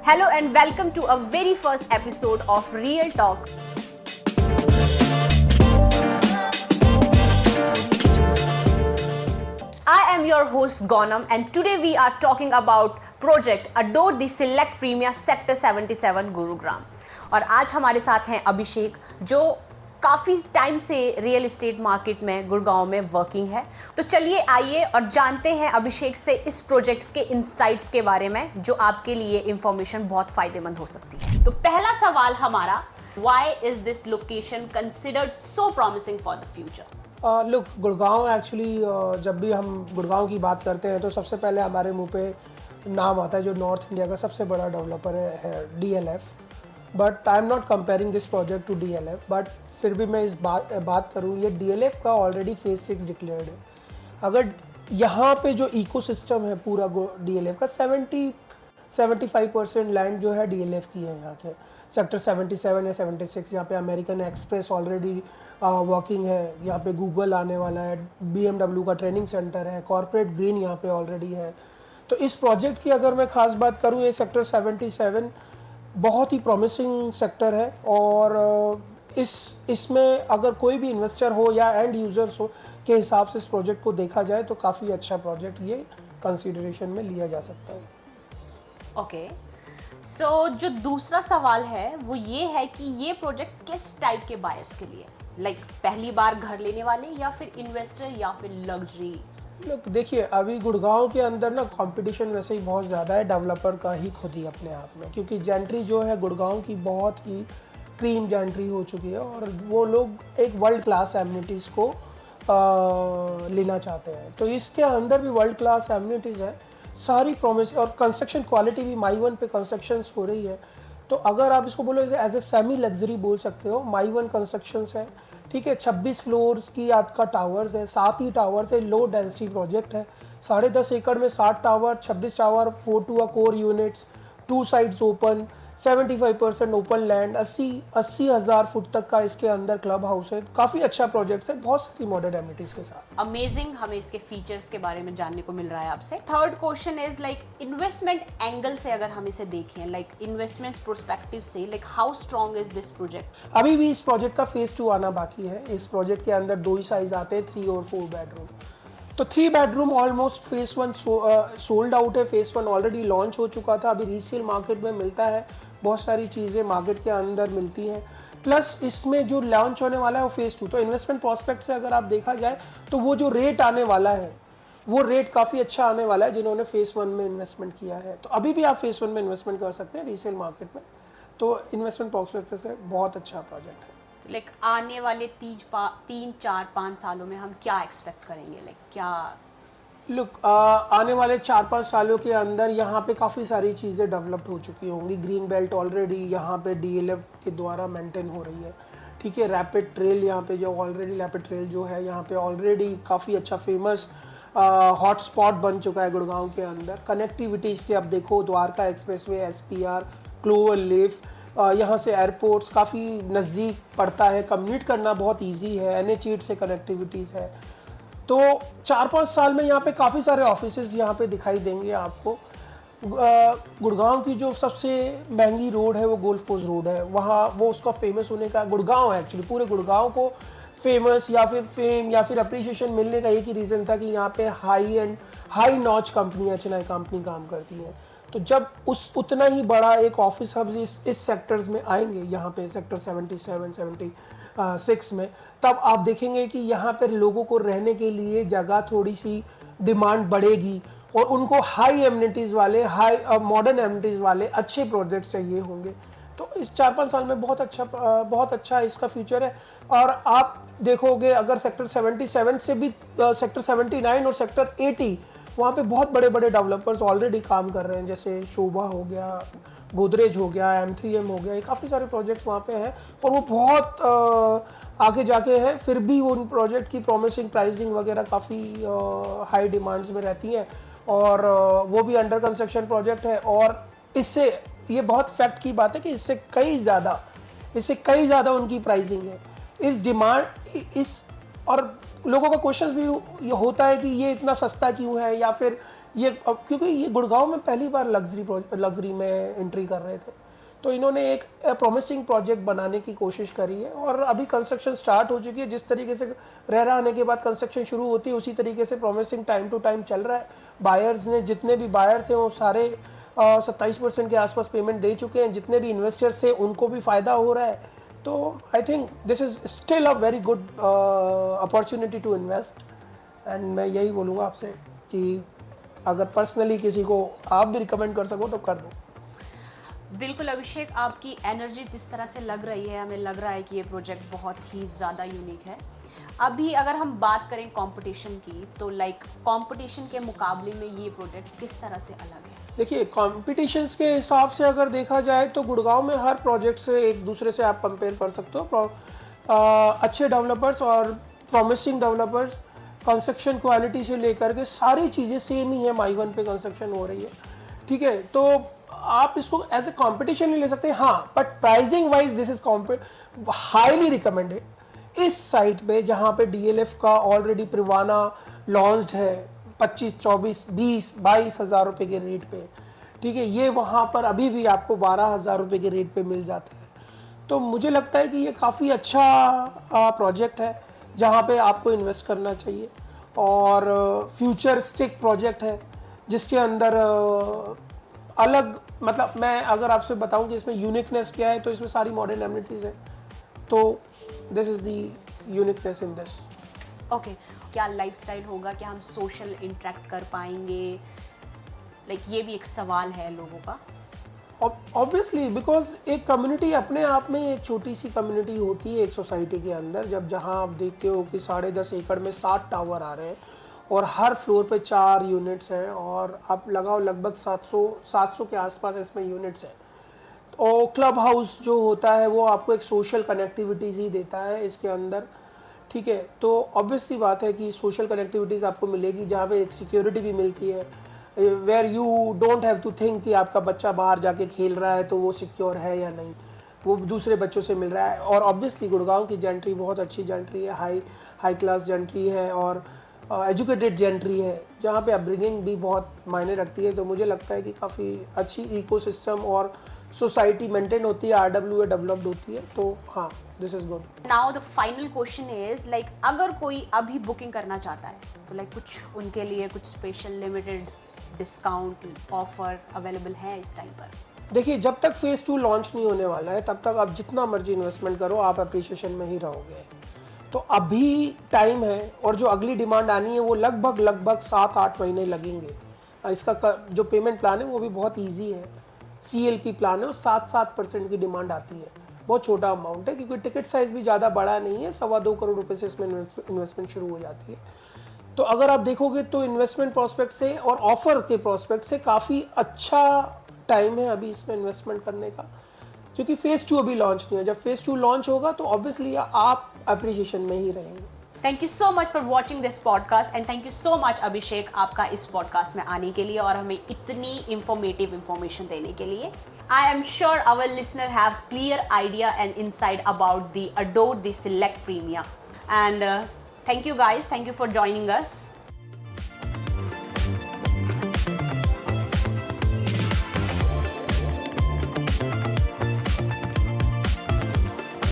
Hello and welcome to a very first episode of Real Talk. I am your host Gonam and today we are talking about project Adore the Select Premier Sector 77 Gurugram. और आज हमारे साथ हैं अभिषेक जो काफ़ी time से real estate market में गुड़गांव में वर्किंग है। तो चलिए आइए और जानते हैं अभिषेक से इस प्रोजेक्ट्स के इंसाइट्स के बारे में जो आपके लिए इंफॉर्मेशन बहुत फ़ायदेमंद हो सकती है। तो पहला सवाल हमारा, why is this location considered so promising for the future? Look, Gurgaon actually जब भी हम गुड़गांव की बात करते हैं तो सबसे पहले हमारे मुंह पे नाम आता है जो नॉर्थ इंडिया का सबसे बड़ा डेवलपर है DLF। But I am not comparing this project to DLF, बट फिर भी मैं इस बात करूँ, ये DLF का ऑलरेडी फेज 6 डिक्लेयर्ड है। अगर यहाँ पे जो इकोसिस्टम है पूरा DLF का 75% लैंड जो है DLF की है। यहाँ के सेक्टर 77 या 76 यहाँ पे अमेरिकन एक्सप्रेस ऑलरेडी वर्किंग है, यहाँ पे गूगल आने वाला है, BMW का ट्रेनिंग सेंटर है, कॉर्पोरेट ग्रीन यहाँ पे ऑलरेडी है। तो इस प्रोजेक्ट की अगर मैं ख़ास बात करूँ, ये सेक्टर 77 बहुत ही प्रॉमिसिंग सेक्टर है और इसमें अगर कोई भी इन्वेस्टर हो या एंड यूज़र्स हो के हिसाब से इस प्रोजेक्ट को देखा जाए तो काफ़ी अच्छा प्रोजेक्ट ये कंसीडरेशन में लिया जा सकता है। ओके, सो जो दूसरा सवाल है वो ये है कि ये प्रोजेक्ट किस टाइप के बायर्स के लिए, लाइक पहली बार घर लेने वाले या फिर इन्वेस्टर या फिर लग्जरी? लोग देखिए, अभी गुड़गांव के अंदर ना कंपटीशन वैसे ही बहुत ज़्यादा है डेवलपर का ही खुद ही अपने आप में, क्योंकि जेंट्री जो है गुड़गांव की बहुत ही क्रीम जेंट्री हो चुकी है और वो लोग एक वर्ल्ड क्लास एमिनिटीज़ को लेना चाहते हैं। तो इसके अंदर भी वर्ल्ड क्लास एमिनिटीज़ है, सारी प्रॉमिस और कंस्ट्रक्शन क्वालिटी भी माई वन पे कंस्ट्रक्शंस हो रही है। तो अगर आप इसको बोलो एज ए सेमी लग्जरी बोल सकते हो, माई वन कंस्ट्रक्शंस है, ठीक है। 26 फ्लोर्स की आपका टावर्स है, 7 ही टावर्स है, लो डेंसिटी प्रोजेक्ट है। 10.5 एकड़ में 60 tower, 26 tower, 4 two core units, 2 sides open, 75% open land, 80 हज़ार फुट तक का इसके अंदर क्लब हाउस है। काफ़ी अच्छा प्रोजेक्ट है, बहुत सारी मॉडर्न एमिनिटीज़ के साथ। अमेजिंग, हमें इसके फीचर्स के बारे में जानने को मिल रहा है आपसे। Third question is like investment angle से अगर हम इसे देखें, लाइक इन्वेस्टमेंट प्रोस्पेक्टिव से, like how strong is this project? अभी भी इस प्रोजेक्ट का फेज़ 2 आना बाकी है। इस प्रोजेक्ट के अंदर 2 ही साइज आते हैं, 3 और 4 बेडरूम। तो 3 bedroom almost phase 1 sold out है। फेज़ 1 ऑलरेडी लॉन्च हो चुका था, अभी रीसेल मार्केट में मिलता है। बहुत सारी चीज़ें मार्केट के अंदर मिलती हैं, प्लस इसमें जो लॉन्च होने वाला है वो फेज़ 2। तो इन्वेस्टमेंट प्रोस्पेक्ट से अगर आप देखा जाए तो वो जो रेट आने वाला है वो रेट काफ़ी अच्छा आने वाला है जिन्होंने फेज़ 1 में इन्वेस्टमेंट किया है। तो अभी भी आप फेज़ 1 में इन्वेस्टमेंट कर सकते हैं रीसेल मार्केट में। तो इन्वेस्टमेंट प्रोस्पेक्ट से बहुत अच्छा प्रोजेक्ट है। लाइक आने वाले 3-4-5 सालों में हम क्या एक्सपेक्ट करेंगे, लाइक क्या? लुक, आने वाले 4-5 सालों के अंदर यहाँ पे काफ़ी सारी चीज़ें डेवलप्ड हो चुकी होंगी। ग्रीन बेल्ट ऑलरेडी यहाँ पे DLF के द्वारा मेंटेन हो रही है, ठीक है। रैपिड ट्रेल यहाँ पे जो ऑलरेडी रैपिड ट्रेल जो है यहाँ पे ऑलरेडी काफ़ी अच्छा फेमस हॉट स्पॉट बन चुका है गुड़गांव के अंदर। कनेक्टिविटीज़ के अब देखो, Dwarka expressway, SPR, clover leaf, यहाँ से एयरपोर्ट्स काफ़ी नज़दीक पड़ता है, कम्यूट करना बहुत ईजी है, NH8 से कनेक्टिविटीज़ है। तो 4-5 साल में यहाँ पे काफ़ी सारे ऑफिसेज यहाँ पे दिखाई देंगे आपको। गुड़गांव की जो सबसे महंगी रोड है वो गोल्फ कोर्स रोड है, वहाँ वो उसका फेमस होने का, गुड़गांव एक्चुअली पूरे गुड़गांव को फेमस या फिर फेम या फिर अप्रिशिएशन मिलने का एक ही रीज़न था कि यहाँ पे high notch company HNI company काम करती है। तो जब उतना ही बड़ा एक ऑफिस हब इस सेक्टर्स में आएंगे, यहाँ पे सेक्टर 77, 76 में, तब आप देखेंगे कि यहाँ पर लोगों को रहने के लिए जगह थोड़ी सी डिमांड बढ़ेगी और उनको हाई एमिनिटीज़ वाले, हाई मॉडर्न एमिनिटीज़ वाले अच्छे प्रोजेक्ट्स चाहिए होंगे। तो इस 4-5 साल में बहुत अच्छा इसका फ्यूचर है। और आप देखोगे अगर सेक्टर 77 से भी सेक्टर 79 और सेक्टर 80, वहाँ पे बहुत बड़े बड़े डेवलपर्स ऑलरेडी काम कर रहे हैं, जैसे शोभा हो गया, गोदरेज हो गया, M3M हो गया, ये काफ़ी सारे प्रोजेक्ट्स वहाँ पे हैं और वो बहुत आगे जाके हैं। फिर भी उन प्रोजेक्ट की प्रॉमिसिंग प्राइसिंग वगैरह काफ़ी हाई डिमांड्स में रहती हैं और वो भी अंडर कंस्ट्रक्शन प्रोजेक्ट है। और इससे ये बहुत फैक्ट की बात है कि इससे कई ज़्यादा उनकी प्राइसिंग है। इस डिमांड और लोगों का क्वेश्चन भी ये होता है कि ये इतना सस्ता क्यों है या फिर ये अब क्योंकि ये गुड़गांव में पहली बार लग्जरी में एंट्री कर रहे थे, तो इन्होंने एक प्रॉमिसिंग प्रोजेक्ट बनाने की कोशिश करी है और अभी कंस्ट्रक्शन स्टार्ट हो चुकी है। जिस तरीके से रेरा आने के बाद कंस्ट्रक्शन शुरू होती है उसी तरीके से प्रॉमिसिंग टाइम टू टाइम चल रहा है। बायर्स ने, जितने भी बायर्स हैं वो सारे 27% के आसपास पेमेंट दे चुके हैं। जितने भी इन्वेस्टर्स हैं उनको भी फ़ायदा हो रहा है। तो I think this is still a very good opportunity to invest. And मैं यही बोलूँगा आपसे कि अगर पर्सनली किसी को आप भी रिकमेंड कर सको तो कर दो। बिल्कुल अभिषेक, आपकी एनर्जी जिस तरह से लग रही है, हमें लग रहा है कि ये प्रोजेक्ट बहुत ही ज़्यादा यूनिक है। अभी अगर हम बात करें कंपटीशन की, तो लाइक कंपटीशन के मुकाबले में ये प्रोजेक्ट किस तरह से अलग है? देखिए, कॉम्पिटिशन्स के हिसाब से अगर देखा जाए तो गुड़गांव में हर प्रोजेक्ट से एक दूसरे से आप कंपेयर कर सकते हो। अच्छे डेवलपर्स और प्रॉमिसिंग डेवलपर्स, कंस्ट्रक्शन क्वालिटी से लेकर के सारी चीज़ें सेम ही है। माई वन पे कंस्ट्रक्शन हो रही है, ठीक है। तो आप इसको एज ए कॉम्पिटिशन नहीं ले सकते, हाँ, but pricing wise this is highly recommended. इस साइट पे जहाँ पे डीएलएफ का ऑलरेडी प्रिवाना लॉन्च्ड है 25, 24, 20, 22 हज़ार रुपये के रेट पे, ठीक है, ये वहाँ पर अभी भी आपको 12 हज़ार रुपये के रेट पे मिल जाता है। तो मुझे लगता है कि ये काफ़ी अच्छा प्रोजेक्ट है जहाँ पे आपको इन्वेस्ट करना चाहिए और फ्यूचरिस्टिक प्रोजेक्ट है जिसके अंदर अलग, मतलब मैं अगर आपसे बताऊं कि इसमें यूनिकनेस क्या है तो इसमें सारी मॉडर्न एमिनिटीज़ है। तो this is the uniqueness in this. Okay, क्या लाइफस्टाइल होगा, क्या हम सोशल इंटरेक्ट कर पाएंगे? लाइक ये भी एक सवाल है लोगों का। ऑब्वियसली, बिकॉज एक कम्युनिटी अपने आप में एक छोटी सी कम्युनिटी होती है एक सोसाइटी के अंदर। जब जहाँ आप देखते हो कि 10.5 एकड़ में 7 टावर आ रहे हैं और हर फ्लोर पे 4 यूनिट्स हैं और आप लगाओ लगभग 700 के आसपास इसमें यूनिट्स हैं। और क्लब हाउस जो होता है वो आपको एक सोशल कनेक्टिविटीज़ ही देता है इसके अंदर, ठीक है। तो ऑब्वियसली बात है कि सोशल कनेक्टिविटीज़ आपको मिलेगी जहाँ पे एक सिक्योरिटी भी मिलती है, where you don't have to think कि आपका बच्चा बाहर जाके खेल रहा है तो वो सिक्योर है या नहीं, वो दूसरे बच्चों से मिल रहा है। और ऑब्वियसली गुड़गांव की जेंट्री बहुत अच्छी जेंट्री है, हाई क्लास जेंट्री है और एजुकेटेड जेंट्री है जहाँ पे अपब्रिंगिंग भी बहुत मायने रखती है। तो मुझे लगता है कि काफ़ी अच्छी इकोसिस्टम और सोसाइटी मेंटेन होती है, आरडब्ल्यूए डेवलप्ड होती है। तो हाँ, this is good. Now the final question is like अगर कोई अभी बुकिंग करना चाहता है तो लाइक कुछ उनके लिए कुछ special limited discount offer available है इस टाइम पर? देखिए, जब तक फेज़ 2 लॉन्च नहीं होने वाला है तब तक आप जितना मर्जी इन्वेस्टमेंट करो आप अप्रिशिएशन में ही रहोगे। तो अभी टाइम है और जो अगली डिमांड आनी है वो लगभग 7-8 महीने लगेंगे। इसका जो पेमेंट प्लान है वो भी बहुत इजी है, CLP प्लान है और 7% की डिमांड आती है। बहुत छोटा अमाउंट है क्योंकि टिकट साइज़ भी ज़्यादा बड़ा नहीं है, 2.25 करोड़ रुपये से इसमें इन्वेस्टमेंट शुरू हो जाती है। तो अगर आप देखोगे तो इन्वेस्टमेंट प्रोस्पेक्ट से और ऑफ़र के प्रोस्पेक्ट से काफ़ी अच्छा टाइम है अभी इसमें इन्वेस्टमेंट करने का, क्योंकि फेज़ 2 अभी लॉन्च नहीं है। जब फेज़ 2 लॉन्च होगा तो ऑब्वियसली आप अप्रिशिएशन में ही रहेंगे। Thank you so much for watching this podcast and thank you so much Abhishek आपका इस पॉडकास्ट में आने के लिए और हमें इतनी इंफॉर्मेटिव इंफॉर्मेशन देने के लिए। I am sure our listener have clear idea and insight about the Adore the Select Premia and thank you guys, thank you for joining us.